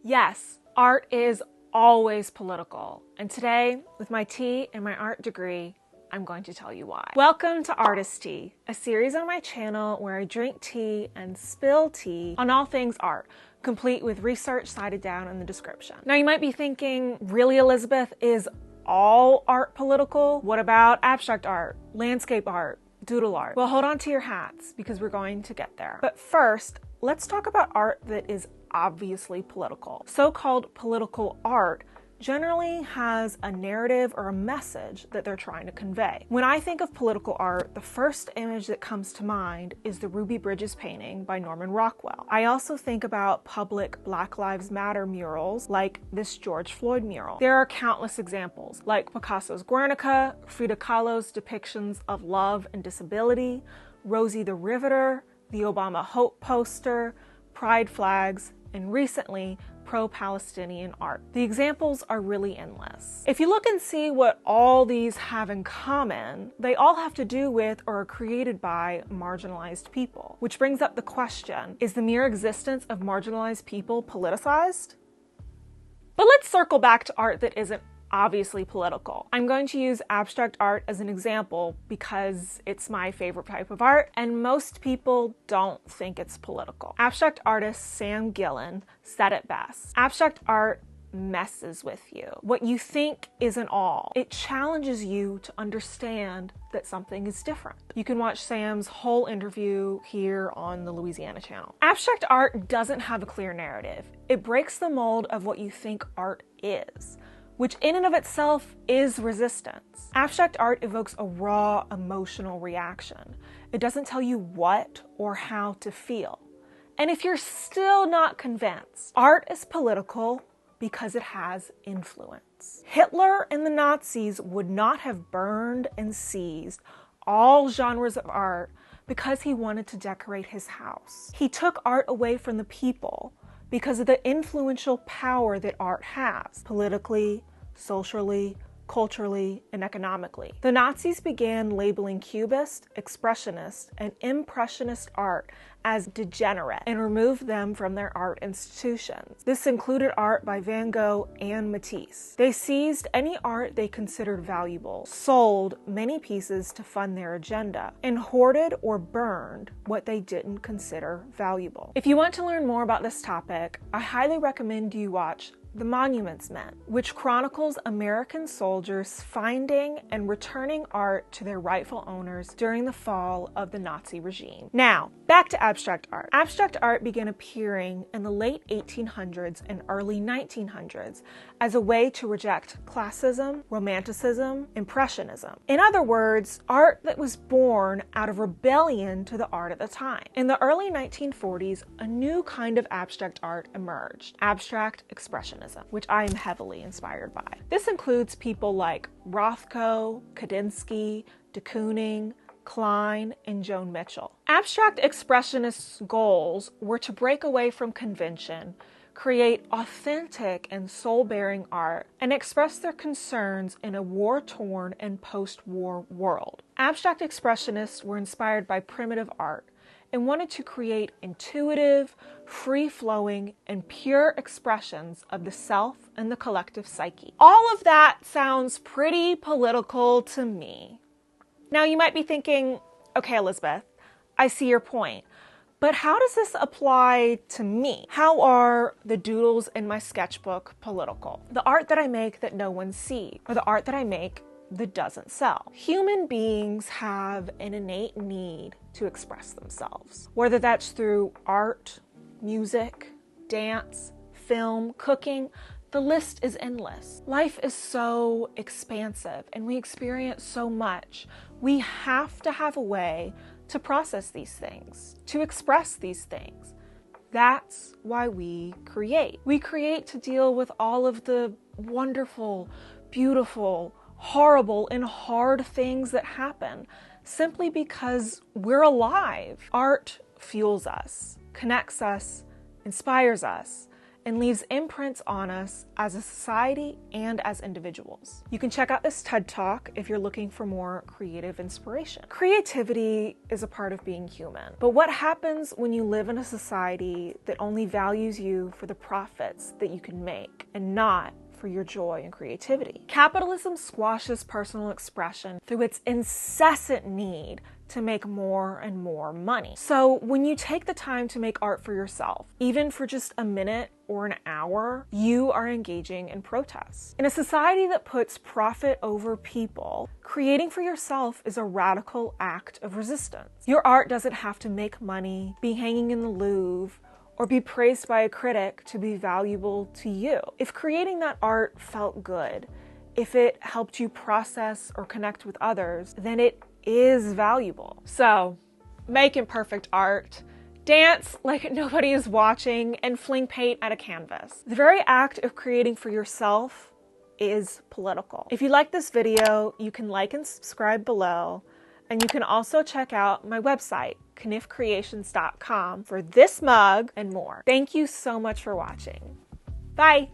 Yes, art is always political. And today, with my tea and my art degree, I'm going to tell you why. Welcome to Artist Tea, a series on my channel where I drink tea and spill tea on all things art, complete with research cited down in the description. Now you might be thinking, really, Elizabeth, is all art political? What about abstract art, landscape art, doodle art? Well, hold on to your hats because we're going to get there. But first, let's talk about art that is obviously political. So-called political art generally has a narrative or a message that they're trying to convey. When I think of political art, the first image that comes to mind is the Ruby Bridges painting by Norman Rockwell. I also think about public Black Lives Matter murals like this George Floyd mural. There are countless examples like Picasso's Guernica, Frida Kahlo's depictions of love and disability, Rosie the Riveter, the Obama Hope poster, pride flags, and recently, pro-Palestinian art. The examples are really endless. If you look and see what all these have in common, they all have to do with or are created by marginalized people. Which brings up the question, is the mere existence of marginalized people politicized? But let's circle back to art that isn't obviously political. I'm going to use abstract art as an example because it's my favorite type of art and most people don't think it's political. Abstract artist Sam Gillen said it best. Abstract art messes with you. What you think isn't all. It challenges you to understand that something is different. You can watch Sam's whole interview here on the Louisiana channel. Abstract art doesn't have a clear narrative. It breaks the mold of what you think art is, which in and of itself is resistance. Abstract art evokes a raw emotional reaction. It doesn't tell you what or how to feel. And if you're still not convinced, art is political because it has influence. Hitler and the Nazis would not have burned and seized all genres of art because he wanted to decorate his house. He took art away from the people because of the influential power that art has, politically, socially, culturally, and economically. The Nazis began labeling Cubist, Expressionist, and Impressionist art as degenerate and removed them from their art institutions. This included art by Van Gogh and Matisse. They seized any art they considered valuable, sold many pieces to fund their agenda, and hoarded or burned what they didn't consider valuable. If you want to learn more about this topic, I highly recommend you watch The Monuments Men, which chronicles American soldiers finding and returning art to their rightful owners during the fall of the Nazi regime. Now, back to abstract art. Abstract art began appearing in the late 1800s and early 1900s as a way to reject classism, romanticism, impressionism. In other words, art that was born out of rebellion to the art at the time. In the early 1940s, a new kind of abstract art emerged, abstract expressionism, which I am heavily inspired by. This includes people like Rothko, Kandinsky, de Kooning, Klein, and Joan Mitchell. Abstract expressionists' goals were to break away from convention, create authentic and soul-bearing art, and express their concerns in a war-torn and post-war world. Abstract expressionists were inspired by primitive art and wanted to create intuitive, free-flowing, and pure expressions of the self and the collective psyche. All of that sounds pretty political to me. Now you might be thinking, okay, Elizabeth, I see your point, but how does this apply to me? How are the doodles in my sketchbook political? The art that I make that no one sees, or the art that I make that doesn't sell. Human beings have an innate need to express themselves, whether that's through art, music, dance, film, cooking. The list is endless. Life is so expansive and we experience so much. We have to have a way to process these things, to express these things. That's why we create. We create to deal with all of the wonderful, beautiful, horrible, and hard things that happen simply because we're alive. Art fuels us, connects us, inspires us, and leaves imprints on us as a society and as individuals. You can check out this TED Talk if you're looking for more creative inspiration. Creativity is a part of being human, but what happens when you live in a society that only values you for the profits that you can make and not for your joy and creativity? Capitalism squashes personal expression through its incessant need to make more and more money. So when you take the time to make art for yourself, even for just a minute or an hour, you are engaging in protest. In a society that puts profit over people, creating for yourself is a radical act of resistance. Your art doesn't have to make money, be hanging in the Louvre, or be praised by a critic to be valuable to you. If creating that art felt good, if it helped you process or connect with others, then it is valuable. So, make imperfect art, dance like nobody is watching, and fling paint at a canvas. The very act of creating for yourself is political. If you like this video, you can like and subscribe below. And you can also check out my website, CunniffCreations.com, for this mug and more. Thank you so much for watching. Bye!